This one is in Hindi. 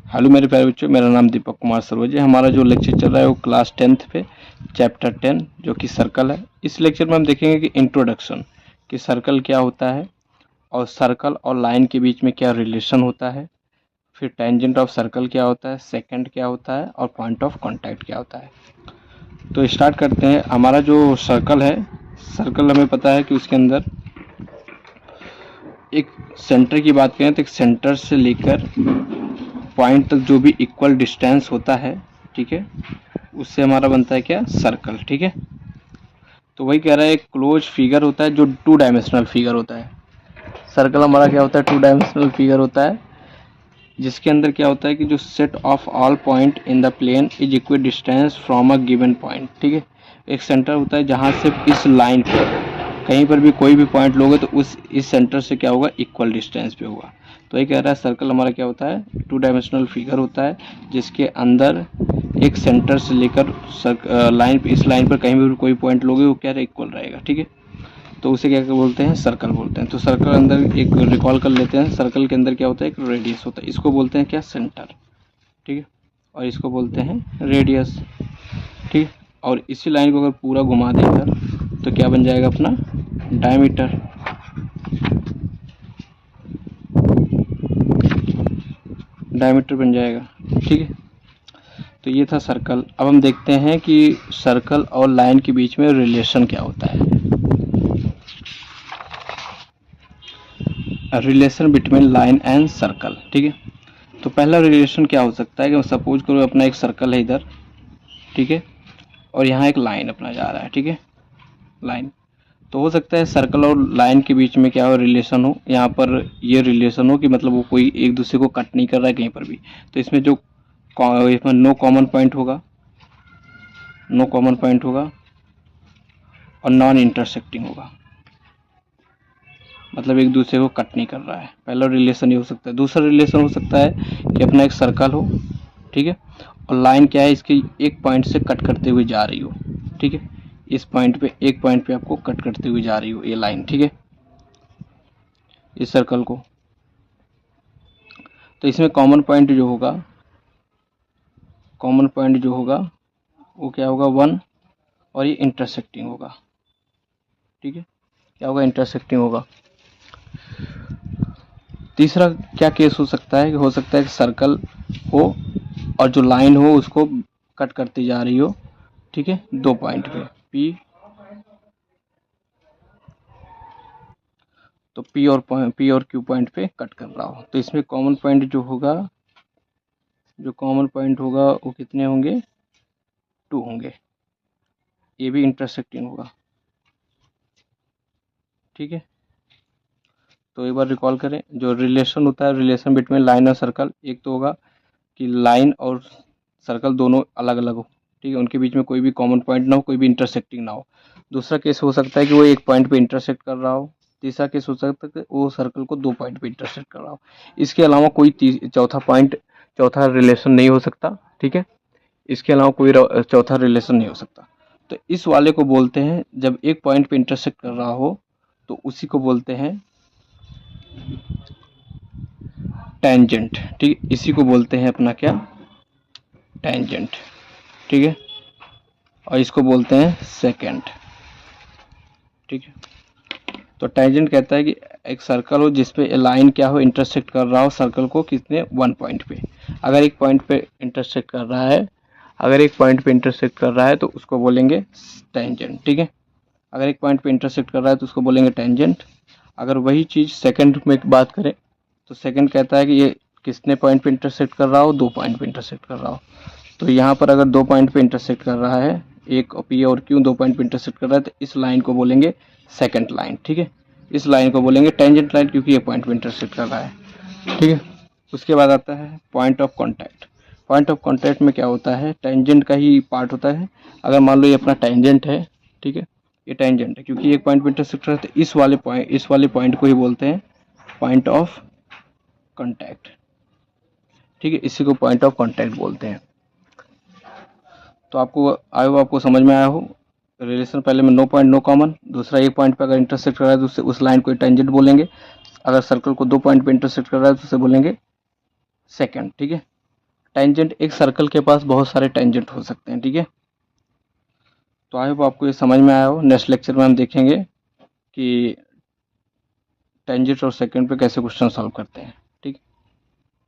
हेलो मेरे प्यारे बच्चों, मेरा नाम दीपक कुमार सरवजे। हमारा जो लेक्चर चल रहा है वो क्लास 10th पे चैप्टर 10 जो कि सर्कल है। इस लेक्चर में हम देखेंगे कि इंट्रोडक्शन कि सर्कल क्या होता है और सर्कल और लाइन के बीच में क्या रिलेशन होता है, फिर टेंजेंट ऑफ सर्कल क्या होता है, सेकंड क्या होता है और पॉइंट ऑफ कांटेक्ट क्या होता है। तो स्टार्ट करते हैं। हमारा जो सर्कल है, सर्कल हमें पता है कि उसके अंदर एक सेंटर की बात करें तो एक सेंटर से लेकर पॉइंट तक जो भी इक्वल डिस्टेंस होता है, ठीक है, उससे हमारा बनता है क्या, सर्कल। ठीक है, तो वही कह रहा है एक क्लोज फिगर होता है जो 2 डायमेंशनल फिगर होता है। सर्कल हमारा क्या होता है, 2 डायमेंशनल फिगर होता है जिसके अंदर क्या होता है कि जो set of all point in the plane is equal distance from a given point. ठीक है, एक सेंटर होता है जहाँ से इस लाइन पर कहीं पर भी कोई भी पॉइंट लोगे तो इस सेंटर से क्या होगा, इक्वल डिस्टेंस पे होगा। तो ये कह रहा है सर्कल हमारा क्या होता है, 2 डायमेंशनल फिगर होता है जिसके अंदर एक सेंटर से लेकर लाइन, इस लाइन पर कहीं भी कोई पॉइंट लोगे वो क्या इक्वल रहेगा। ठीक है, तो उसे क्या बोलते हैं, सर्कल बोलते हैं। तो सर्कल अंदर एक रिकॉल कर लेते हैं, सर्कल के अंदर क्या होता है, एक रेडियस होता है, इसको बोलते हैं क्या, सेंटर। ठीक है, और इसको बोलते हैं रेडियस। ठीक है, और इसी लाइन को अगर पूरा घुमा देकर तो क्या बन जाएगा अपना, डायमीटर। डायमीटर बन जाएगा। ठीक है, तो ये था सर्कल। अब हम देखते हैं कि सर्कल और लाइन के बीच में रिलेशन क्या होता है। Relation between line and circle. ठीक है, तो पहला रिलेशन क्या हो सकता है कि सपोज करो अपना एक सर्कल है इधर, ठीक है, और यहाँ एक लाइन अपना जा रहा है। ठीक है, लाइन, तो हो सकता है सर्कल और लाइन के बीच में क्या हो, रिलेशन हो। यहाँ पर ये रिलेशन हो कि मतलब वो कोई एक दूसरे को कट नहीं कर रहा है कहीं पर भी। तो इसमें जो इसमें नो कॉमन पॉइंट होगा, नो कॉमन पॉइंट होगा और नॉन इंटरसेक्टिंग होगा, मतलब एक दूसरे को कट नहीं कर रहा है। पहला रिलेशन ये हो सकता है। दूसरा रिलेशन हो सकता है कि अपना एक सर्कल हो, ठीक है, और लाइन क्या है, इसके एक पॉइंट से कट करते हुए जा रही हो। ठीक है, इस पॉइंट पे, एक पॉइंट पे आपको कट करते हुए जा रही हो ये लाइन। ठीक है, इस सर्कल को, तो इसमें कॉमन पॉइंट जो होगा, कॉमन पॉइंट जो होगा वो क्या होगा, 1, और ये इंटरसेक्टिंग होगा। ठीक है, क्या होगा, इंटरसेक्टिंग होगा। तीसरा क्या केस हो सकता है कि हो सकता है कि सर्कल हो और जो लाइन हो उसको कट करती जा रही हो। ठीक है, 2 पॉइंट पे P, तो P और Q पॉइंट पे कट कर रहा हो। तो इसमें कॉमन पॉइंट जो होगा, जो कॉमन पॉइंट होगा वो कितने होंगे, 2 होंगे। ये भी इंटरसेक्टिंग होगा। ठीक है, तो एक बार रिकॉल करें, जो रिलेशन होता है, रिलेशन बिटवीन लाइन और सर्कल, एक तो होगा कि लाइन और सर्कल दोनों अलग अलग हो। ठीक है, उनके बीच में कोई भी कॉमन पॉइंट ना हो, कोई भी इंटरसेक्टिंग ना हो। दूसरा केस हो सकता है कि वो एक पॉइंट पे इंटरसेक्ट कर रहा हो। तीसरा केस हो सकता है कि वो सर्कल को 2 पॉइंट पे इंटरसेक्ट कर रहा हो। इसके अलावा कोई चौथा पॉइंट, चौथा रिलेशन नहीं हो सकता। ठीक है, इसके अलावा कोई चौथा रिलेशन नहीं हो सकता। तो इस वाले को बोलते हैं, जब एक पॉइंट पे इंटरसेक्ट कर रहा हो तो उसी को बोलते हैं टेंजेंट। ठीक है, इसी को बोलते हैं अपना क्या, टेंजेंट। ठीक है, और इसको बोलते हैं सेकंड। ठीक है, तो टेंजेंट कहता है कि एक सर्कल हो जिसपे लाइन क्या हो, इंटरसेक्ट कर रहा हो सर्कल को कितने, 1 पॉइंट पे। अगर एक पॉइंट पे इंटरसेक्ट कर रहा है, अगर एक पॉइंट पे इंटरसेक्ट कर रहा है तो उसको बोलेंगे टेंजेंट। ठीक है, अगर एक पॉइंट पे इंटरसेक्ट कर रहा है तो उसको बोलेंगे टेंजेंट। अगर वही चीज़ सेकंड में बात करें तो सेकंड कहता है कि ये कितने पॉइंट पे इंटरसेक्ट कर रहा हो, 2 पॉइंट पे इंटरसेक्ट कर रहा हो। तो यहाँ पर अगर 2 पॉइंट पे इंटरसेक्ट कर रहा है, एक P और Q 2 पॉइंट पे इंटरसेक्ट कर रहा है, तो इस लाइन को बोलेंगे सेकंड लाइन। ठीक है, इस लाइन को बोलेंगे टेंजेंट लाइन क्योंकि ये पॉइंट पे इंटरसेक्ट कर रहा है। ठीक है, उसके बाद आता है point of contact. Point of contact में क्या होता है, टेंजेंट का ही पार्ट होता है। अगर मान लो ये अपना टेंजेंट है, ठीक है, ये टेंजेंट है क्योंकि एक पॉइंट पे इंटरसेक्ट कर रहा है, तो इस वाले पॉइंट को ही बोलते हैं पॉइंट ऑफ कॉन्टैक्ट। ठीक है, इसी को पॉइंट ऑफ कॉन्टैक्ट बोलते हैं। तो आपको समझ में आया हो रिलेशन। पहले में नो पॉइंट नो कॉमन, दूसरा एक पॉइंट पे अगर इंटरसेक्ट कर रहा है तो उस लाइन को टेंजेंट बोलेंगे। अगर सर्कल को 2 पॉइंट पे इंटरसेक्ट कर रहा है तो उसे बोलेंगे सेकंड। ठीक है, टेंजेंट, एक सर्कल के पास बहुत सारे टेंजेंट हो सकते हैं, ठीक है। तो आई होप आपको ये समझ में आया हो। नेक्स्ट लेक्चर में हम देखेंगे कि टेंजेंट और सेकंड पे कैसे क्वेश्चन सॉल्व करते हैं।